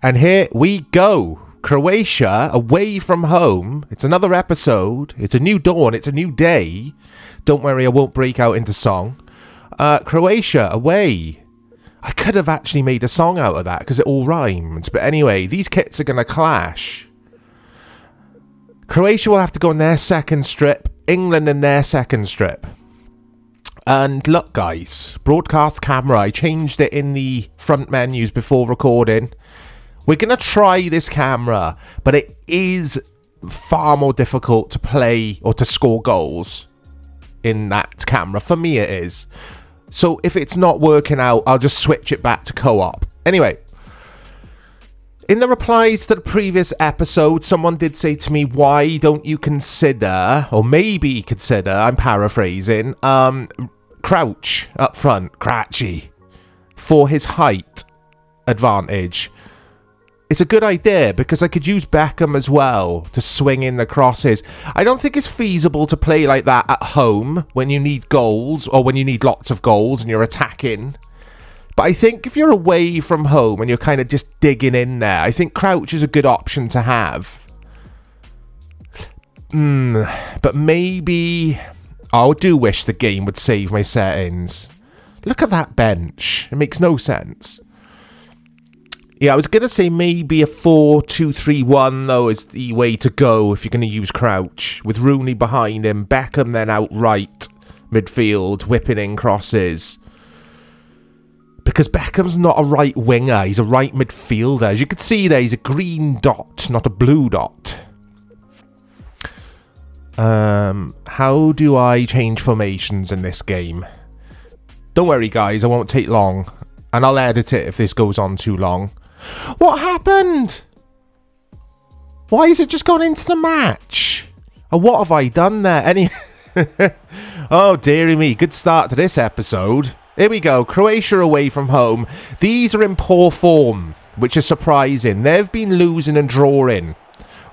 And here we go. Croatia away from home. It's another episode. It's a new dawn. It's a new day. Don't worry, I won't break out into song. Croatia away. I could have actually made a song out of that because it all rhymes. But anyway, these kits are going to clash. Croatia will have to go in their second strip. England in their second strip. And look, guys. Broadcast camera. I changed it in the front menus before recording. We're going to try this camera, but it is far more difficult to play or to score goals in that camera. For me, it is. So if it's not working out, I'll just switch it back to co-op. Anyway, in the replies to the previous episode, someone did say to me, why don't you consider, or maybe consider, I'm paraphrasing, Crouch up front, Crouchy, for his height advantage. It's a good idea because I could use Beckham as well to swing in the crosses. I don't think it's feasible to play like that at home when you need goals or when you need lots of goals and you're attacking. But I think if you're away from home and you're kind of just digging in there, I think Crouch is a good option to have. But maybe... I do wish the game would save my settings. Look at that bench. It makes no sense. Yeah, I was going to say maybe a 4-2-3-1, though, is the way to go if you're going to use Crouch. With Rooney behind him, Beckham then out right, midfield, whipping in crosses. Because Beckham's not a right winger, he's a right midfielder. As you can see there, he's a green dot, not a blue dot. How do I change formations in this game? Don't worry, guys, I won't take long. And I'll edit it if this goes on too long. What happened? Why is it just gone into the match? Or what have I done there? Oh, dearie me. Good start to this episode. Here we go. Croatia away from home. These are in poor form, which is surprising. They've been losing and drawing.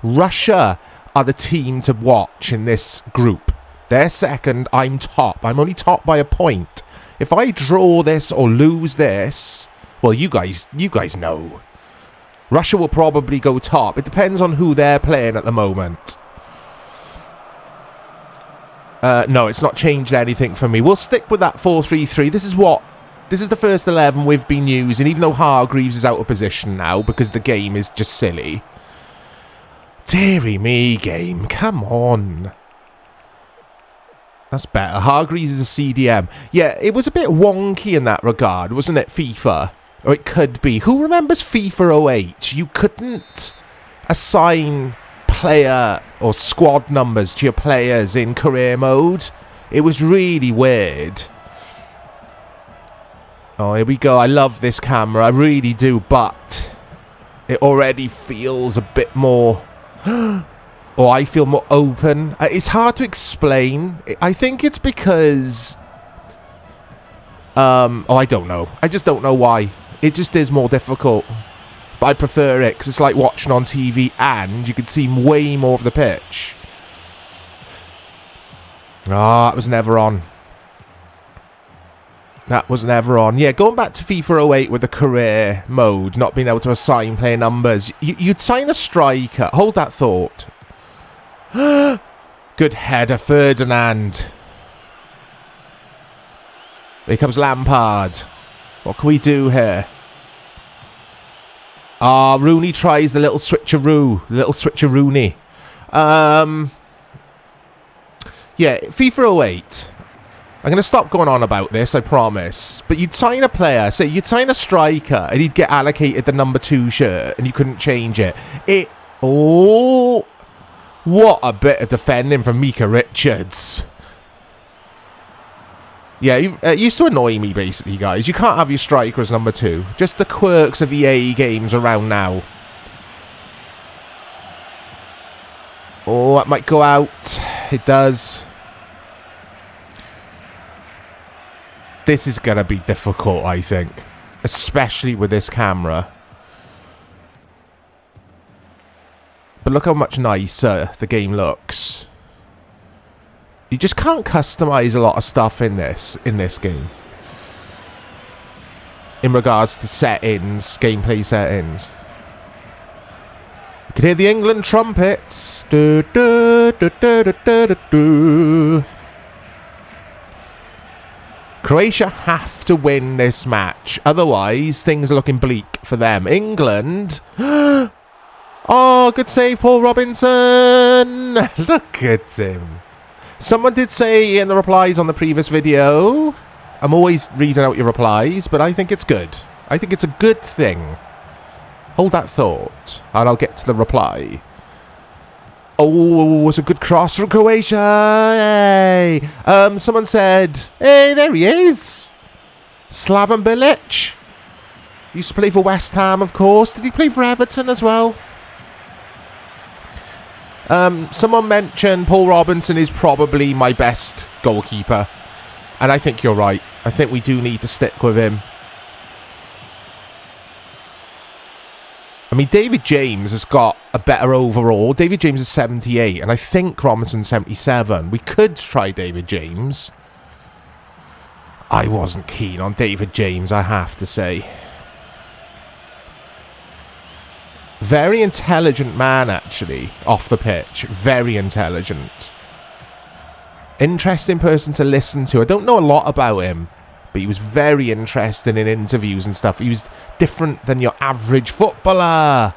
Russia are the team to watch in this group. They're second. I'm top. I'm only top by a point. If I draw this or lose this... Well, you guys know. Russia will probably go top. It depends on who they're playing at the moment. No, it's not changed anything for me. We'll stick with that 4-3-3. This is the first 11 we've been using, even though Hargreaves is out of position now because the game is just silly. Deary me, game. Come on. That's better. Hargreaves is a CDM. Yeah, it was a bit wonky in that regard, wasn't it, FIFA? Or it could be. Who remembers FIFA 08? You couldn't assign player or squad numbers to your players in career mode. It was really weird. Oh, here we go. I love this camera. I really do, but it already feels a bit more... Or I feel more open. It's hard to explain. I think it's because... I don't know. I just don't know why. It just is more difficult. But I prefer it because it's like watching on TV and you can see way more of the pitch. Ah, that was never on. That was never on. Yeah, going back to FIFA 08 with the career mode, not being able to assign player numbers. You'd sign a striker. Hold that thought. Good header, Ferdinand. Here comes Lampard. What can we do here? Rooney tries the little switcheroo. The little switcheroony. Yeah, FIFA 08. I'm going to stop going on about this, I promise. But you'd sign a player, say you'd sign a striker, and he'd get allocated the number 2 shirt, and you couldn't change it. Oh, what a bit of defending from Mika Richards. Yeah, it used to annoy me, basically, guys. You can't have your striker as number 2. Just the quirks of EA games around now. Oh, that might go out. It does. This is going to be difficult, I think. Especially with this camera. But look how much nicer the game looks. You just can't customize a lot of stuff in this game. In regards to settings, gameplay settings. Could hear the England trumpets. Do, do, do, do, do, do, do. Croatia have to win this match. Otherwise, things are looking bleak for them. England. Oh, good save, Paul Robinson. Look at him. Someone did say in the replies on the previous video, I'm always reading out your replies, but I think it's good. I think it's a good thing. Hold that thought, and I'll get to the reply. Oh, it's a good cross from Croatia. Hey. Someone said, hey, there he is. Slaven Bilic. Used to play for West Ham, of course. Did he play for Everton as well? Someone mentioned Paul Robinson is probably my best goalkeeper. And I think you're right. I think we do need to stick with him. I mean, David James has got a better overall. David James is 78, and I think Robinson's 77. We could try David James. I wasn't keen on David James, I have to say. Very intelligent man, actually, off the pitch. Very intelligent. Interesting person to listen to. I don't know a lot about him, but he was very interesting in interviews and stuff. He was different than your average footballer.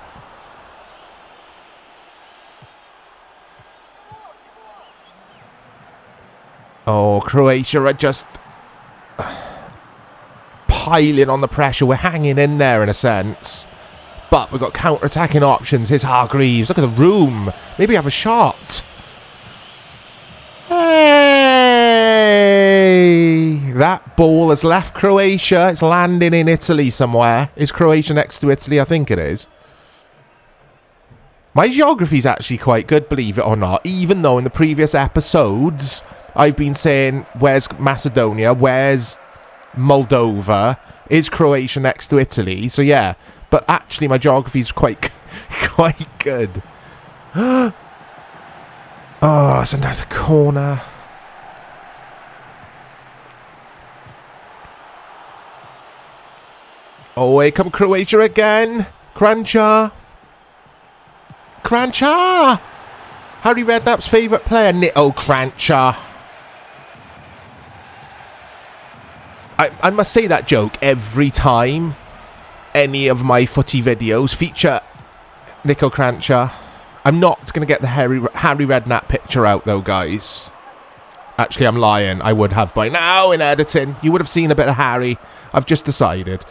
Oh, Croatia are just piling on the pressure. We're hanging in there in a sense. But we've got counter-attacking options. Here's Hargreaves. Look at the room. Maybe have a shot. Hey! That ball has left Croatia. It's landing in Italy somewhere. Is Croatia next to Italy? I think it is. My geography's actually quite good, believe it or not. Even though in the previous episodes, I've been saying, where's Macedonia? Where's Moldova? Is Croatia next to Italy? So yeah. But actually, my geography's quite good. Oh, it's another corner. Oh, here come Croatia again. Kranjčar. Harry Redknapp's favourite player, Nito Kranjčar. I must say that joke every time any of my footy videos feature Niko Kranjčar. I'm not going to get the Harry Redknapp picture out, though, guys. Actually, I'm lying. I would have by now in editing. You would have seen a bit of Harry. I've just decided.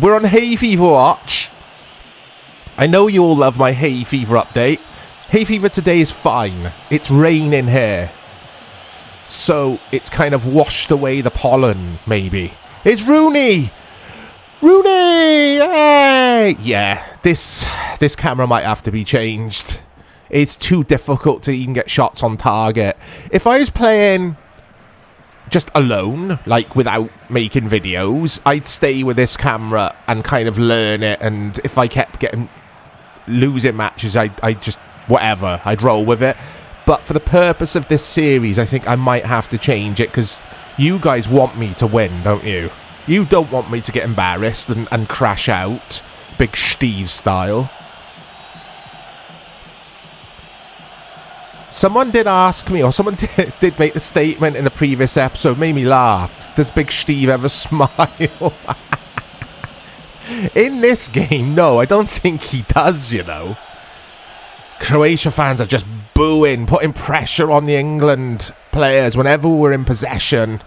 We're on hay fever watch. I know you all love my hay fever update. Hay fever today is fine. It's raining here. So it's kind of washed away the pollen, maybe. It's Rooney! Rooney! Hey! Yeah, this camera might have to be changed. It's too difficult to even get shots on target. If I was playing just alone, like without making videos, I'd stay with this camera and kind of learn it. And if I kept losing matches, I'd just, whatever, I'd roll with it. But for the purpose of this series, I think I might have to change it because you guys want me to win, don't you? You don't want me to get embarrassed and crash out, Big Steve style. Someone did ask me, or someone did make the statement in the previous episode, made me laugh. Does Big Steve ever smile? In this game, no, I don't think he does, you know. Croatia fans are just booing, putting pressure on the England players whenever we're in possession.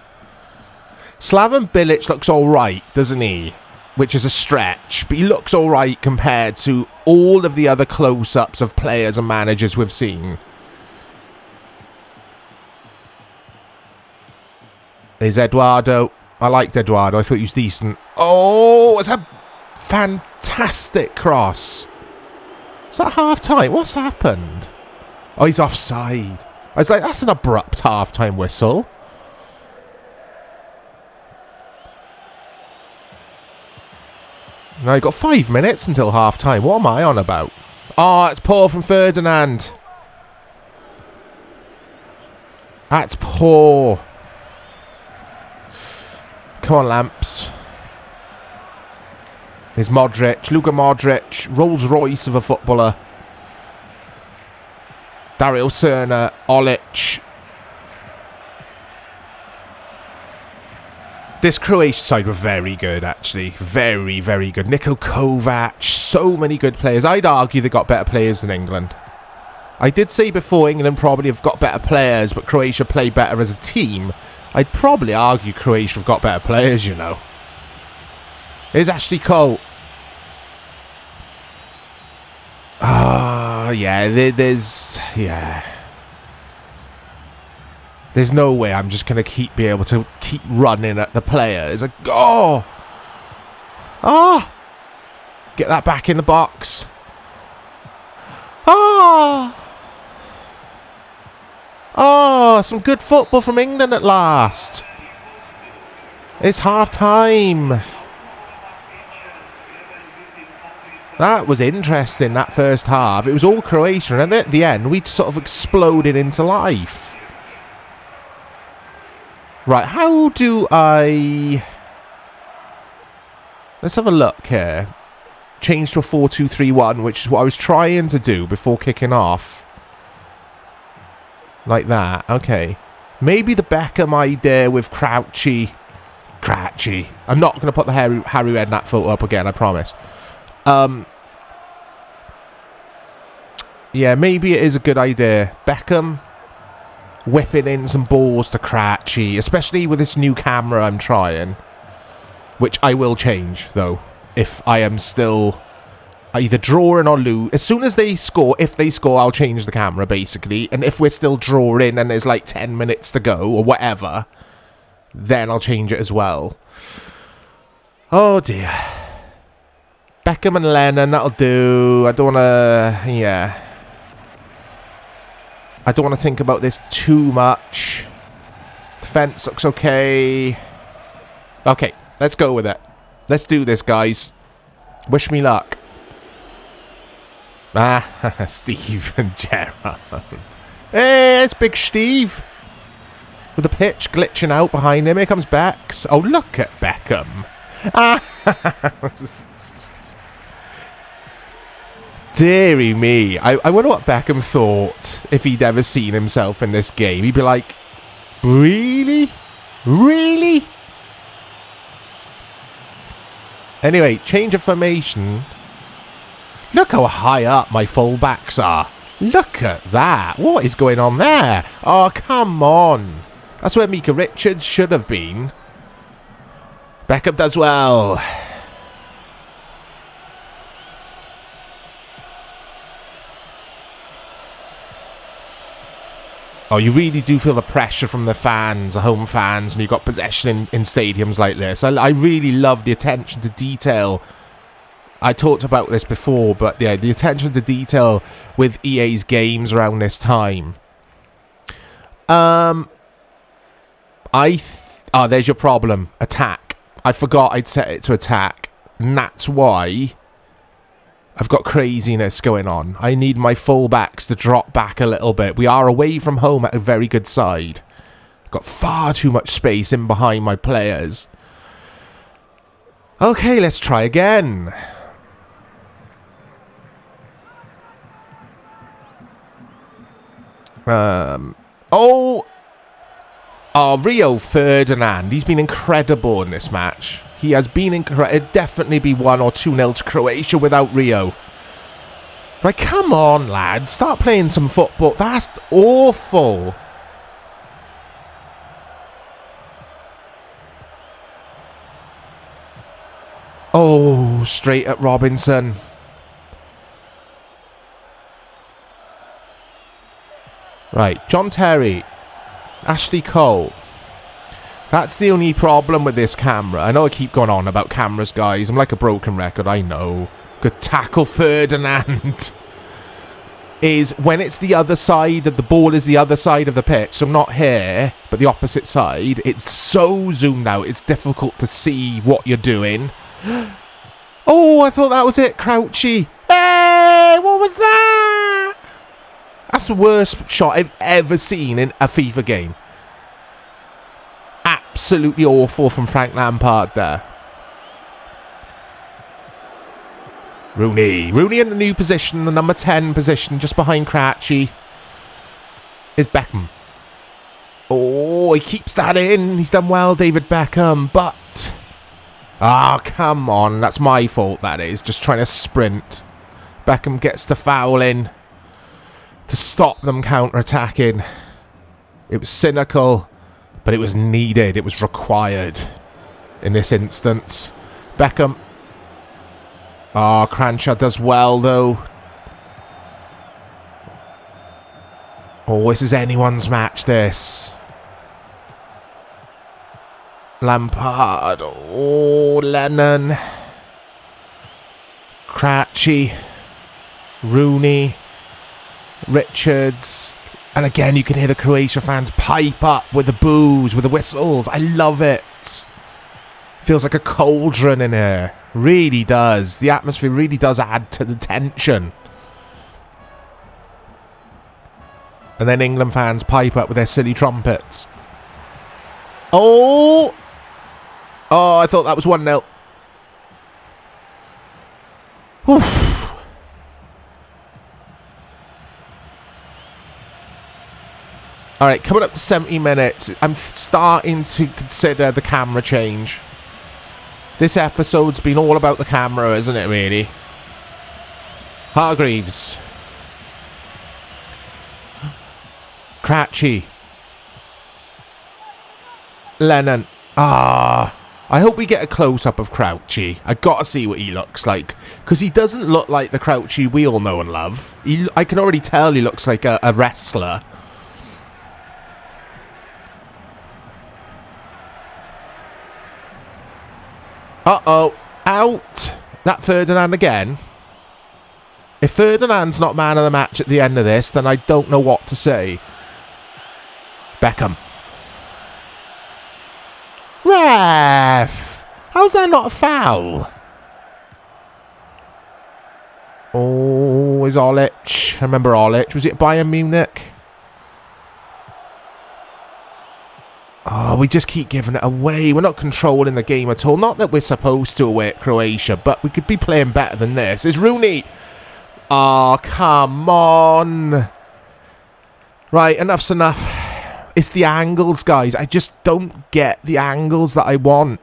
Slaven Bilic looks alright, doesn't he? Which is a stretch, but he looks alright compared to all of the other close-ups of players and managers we've seen. There's Eduardo. I liked Eduardo. I thought he was decent. Oh, it's a fantastic cross. Is that half-time? What's happened? Oh, he's offside. I was like, that's an abrupt half-time whistle. Now you've got 5 minutes until half-time. What am I on about? Oh, it's poor from Ferdinand. That's poor. Come on, Lamps. There's Modric, Luka Modric, Rolls Royce of a footballer. Dario Serna, Olic. This Croatian side were very good, actually. Very, very good. Niko Kovac, so many good players. I'd argue they got better players than England. I did say before England probably have got better players, but Croatia play better as a team. I'd probably argue Croatia have got better players, you know. Here's Ashley Cole. Yeah, there's no way I'm just going to be able to keep running at the players. Like, oh! Get that back in the box. Some good football from England at last. It's half time. That was interesting, that first half. It was all Croatia, and at the end, we sort of exploded into life. Right, how do I... Let's have a look here. Change to a 4-2-3-1, which is what I was trying to do before kicking off. Like that, okay. Maybe the Beckham idea with Crouchy. I'm not going to put the Harry Redknapp photo up again, I promise. Yeah, maybe it is a good idea. Beckham whipping in some balls to Crouchy, especially with this new camera I'm trying. Which I will change, though, if I am still either drawing or lose. As soon as they score, if they score, I'll change the camera, basically. And if we're still drawing and there's like 10 minutes to go, or whatever, then I'll change it as well. Oh, dear. Beckham and Lennon, that'll do. I don't want to... Yeah. I don't want to think about this too much. Defense looks okay. Okay, let's go with it. Let's do this, guys. Wish me luck. Steve and Gerrard. Hey, it's Big Steve. With the pitch glitching out behind him. Here comes Bex. Oh, look at Beckham. Deary me. I wonder what Beckham thought if he'd ever seen himself in this game. He'd be like, really? Really? Anyway, change of formation. Look how high up my fullbacks are. Look at that. What is going on there? Oh, come on. That's where Mika Richards should have been. Beckham does well. Oh, you really do feel the pressure from the fans, the home fans, when you've got possession in stadiums like this. I really love the attention to detail. I talked about this before, but yeah, the attention to detail with EA's games around this time. There's your problem. Attack. I forgot I'd set it to attack. And that's why I've got craziness going on. I need my fullbacks to drop back a little bit. We are away from home at a very good side. I've got far too much space in behind my players. Okay, let's try again. Rio Ferdinand. He's been incredible in this match. He has been incredible. It'd definitely be 1 or 2-0 to Croatia without Rio. Like, come on, lads. Start playing some football. That's awful. Oh, straight at Robinson. Right, John Terry. Ashley Cole. That's the only problem with this camera. I know I keep going on about cameras, guys. I'm like a broken record, I know. Good tackle, Ferdinand. Is when it's the other side, the ball is the other side of the pitch. So not here, but the opposite side. It's so zoomed out, it's difficult to see what you're doing. Oh, I thought that was it, Crouchy. Hey, what was that? That's the worst shot I've ever seen in a FIFA game. Absolutely awful from Frank Lampard there. Rooney. Rooney in the new position, the number 10 position, just behind Cratchy, is Beckham. Oh, he keeps that in. He's done well, David Beckham, but... Ah, come on. That's my fault, that is. Just trying to sprint. Beckham gets the foul in to stop them counter-attacking. It was cynical, but it was needed. It was required in this instance. Beckham. Ah, Cranshaw does well, though. Oh, this is anyone's match, this. Lampard. Oh, Lennon. Cratchy. Rooney. Richards. And again, you can hear the Croatia fans pipe up with the boos, with the whistles. I love it. Feels like a cauldron in here. Really does. The atmosphere really does add to the tension. And then England fans pipe up with their silly trumpets. Oh! Oh, I thought that was 1-0. Alright, coming up to 70 minutes. I'm starting to consider the camera change. This episode's been all about the camera, isn't it, really? Hargreaves. Cratchy. Lennon. Ah, I hope we get a close-up of Crouchy. I gotta see what he looks like, because he doesn't look like the Crouchy we all know and love. I can already tell he looks like a wrestler. Uh-oh. Out. That Ferdinand again. If Ferdinand's not man of the match at the end of this, then I don't know what to say. Beckham. Ref! How's that not a foul? Oh, is Olic. I remember Olic. Was it Bayern Munich? Oh, we just keep giving it away. We're not controlling the game at all. Not that we're supposed to away at Croatia, but we could be playing better than this. It's Rooney. Oh, come on. Right, enough's enough. It's the angles, guys. I just don't get the angles that I want.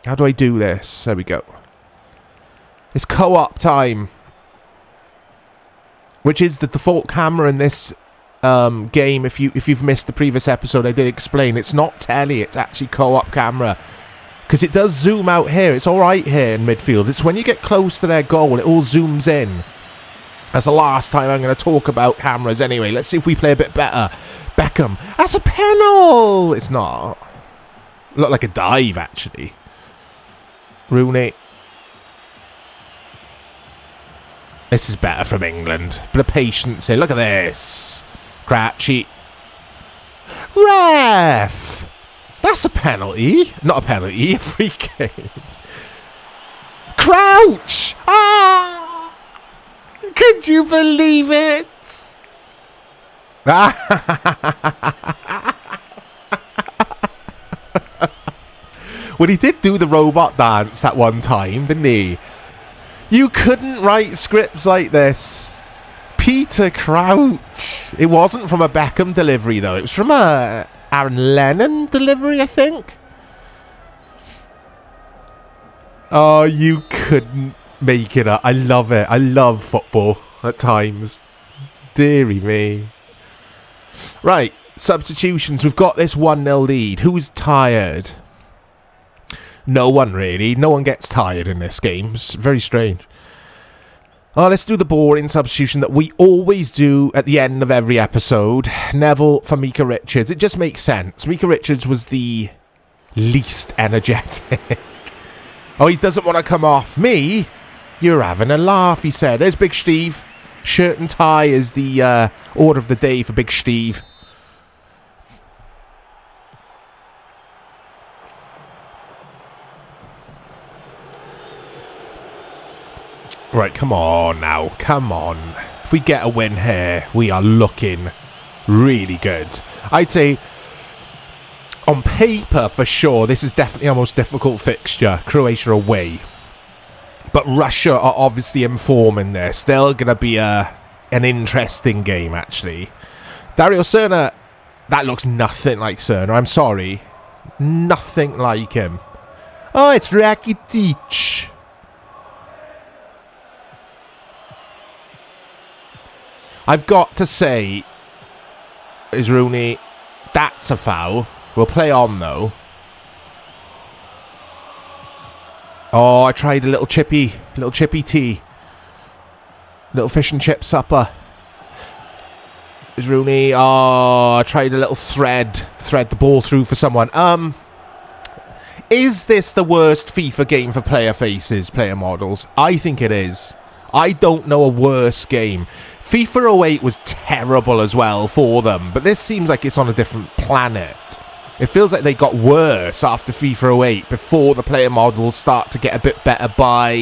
How do I do this? There we go. It's co-op time, which is the default camera in this game. If you've missed the previous episode, I did explain it's not telly, it's actually co-op camera, because it does zoom out here. It's all right here in midfield. It's when you get close to their goal, it all zooms in. That's the last time I'm going to talk about cameras anyway. Let's see if we play a bit better. Beckham. That's a penal. It's not. Looked like a dive, actually. Rooney. This is better from England. Bit of patience here. Look at this. Cratchy. Ref! That's a penalty. Not a penalty, a free kick. Crouch! Ah! Could you believe it? Well, he did do the robot dance that one time, didn't he? You couldn't write scripts like this. Peter Crouch. It wasn't from a Beckham delivery, though. It was from a Aaron Lennon delivery, I think. Oh, you couldn't make it up. I love it. I love football at times. Deary me. Right, substitutions. We've got this 1-0 lead. Who's tired? No one, really. No one gets tired in this game. It's very strange. Oh, let's do the boring substitution that we always do at the end of every episode. Neville for Mika Richards. It just makes sense. Mika Richards was the least energetic. Oh, he doesn't want to come off. Me? You're having a laugh, he said. There's Big Steve. Shirt and tie is the order of the day for Big Steve. Right, come on now. Come on. If we get a win here, we are looking really good. I'd say, on paper, for sure, this is definitely our most difficult fixture. Croatia away. But Russia are obviously in form in this. They're going to be an interesting game, actually. Dario Serna, that looks nothing like Serna. I'm sorry. Nothing like him. Oh, it's Rakitic. I've got to say, is Rooney, that's a foul. We'll play on, though. Oh, I tried a little chippy tea. Little fish and chip supper. Is Rooney, oh, I tried a little thread the ball through for someone. Is this the worst FIFA game for player faces, player models? I think it is. I don't know a worse game. FIFA 08 was terrible as well for them, but this seems like it's on a different planet. It feels like they got worse after FIFA 08 before the player models start to get a bit better by,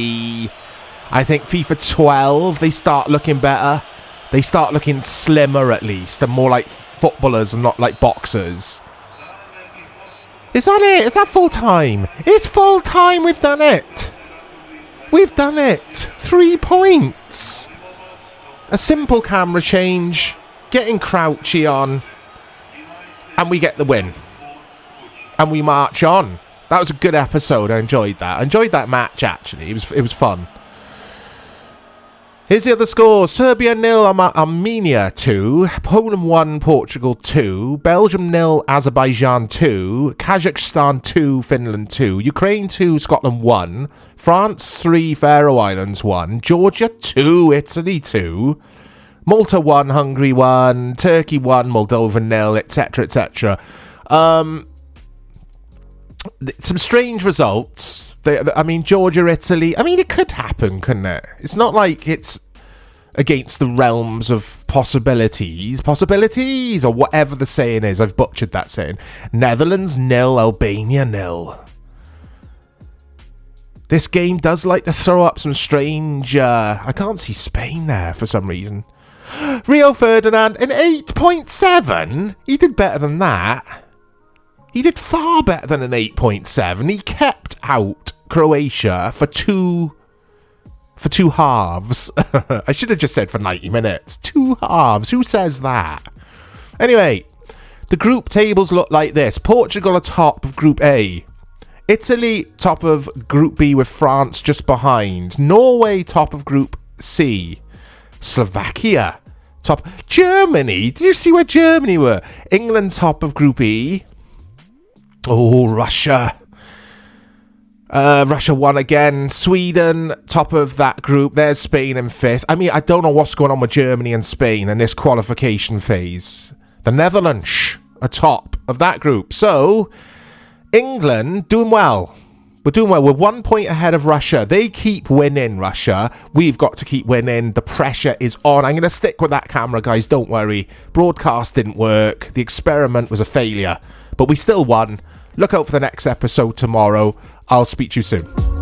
I think, FIFA 12. They start looking better. They start looking slimmer at least and more like footballers and not like boxers. Is that it? Is that full time? It's full time. We've done it. We've done it. 3 points. A simple camera change. Getting Crouchy on. And we get the win. And we march on. That was a good episode. I enjoyed that. I enjoyed that match, actually. It was fun. Here's the other scores. Serbia 0, Armenia 2. Poland 1, Portugal 2. Belgium 0, Azerbaijan 2. Kazakhstan 2, Finland 2. Ukraine 2, Scotland 1. France 3, Faroe Islands 1. Georgia 2, Italy 2. Malta 1, Hungary 1. Turkey 1, Moldova 0, etc, etc. Some strange results. I mean, Georgia, Italy. I mean, it could happen, couldn't it? It's not like it's against the realms of possibilities, or whatever the saying is. I've butchered that saying. Netherlands 0, Albania 0. This game does like to throw up some strange... I can't see Spain there for some reason. Rio Ferdinand, an 8.7? He did better than that. He did far better than an 8.7. He kept out Croatia for two halves. I should have just said for 90 minutes. 2 halves. Who says that? Anyway, the group tables look like this. Portugal are top of Group A. Italy top of Group B with France just behind. Norway top of Group C. Slovakia top. Germany. Did you see where Germany were? England top of Group E. Oh, Russia. Russia won again. Sweden, top of that group. There's Spain in 5th. I mean, I don't know what's going on with Germany and Spain in this qualification phase. The Netherlands are top of that group. So, England, doing well. We're doing well. We're 1 point ahead of Russia. They keep winning, Russia. We've got to keep winning. The pressure is on. I'm going to stick with that camera, guys. Don't worry. Broadcast didn't work. The experiment was a failure. But we still won. Look out for the next episode tomorrow. I'll speak to you soon.